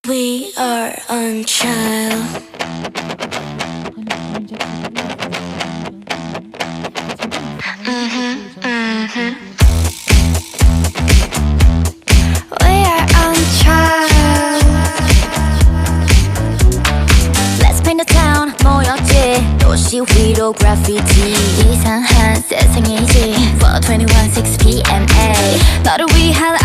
We are unchild. We are unchild. Let's paint the town 모였지 도시 위로 graffiti 이상한 세상이지 4:21 6pm 너를 위한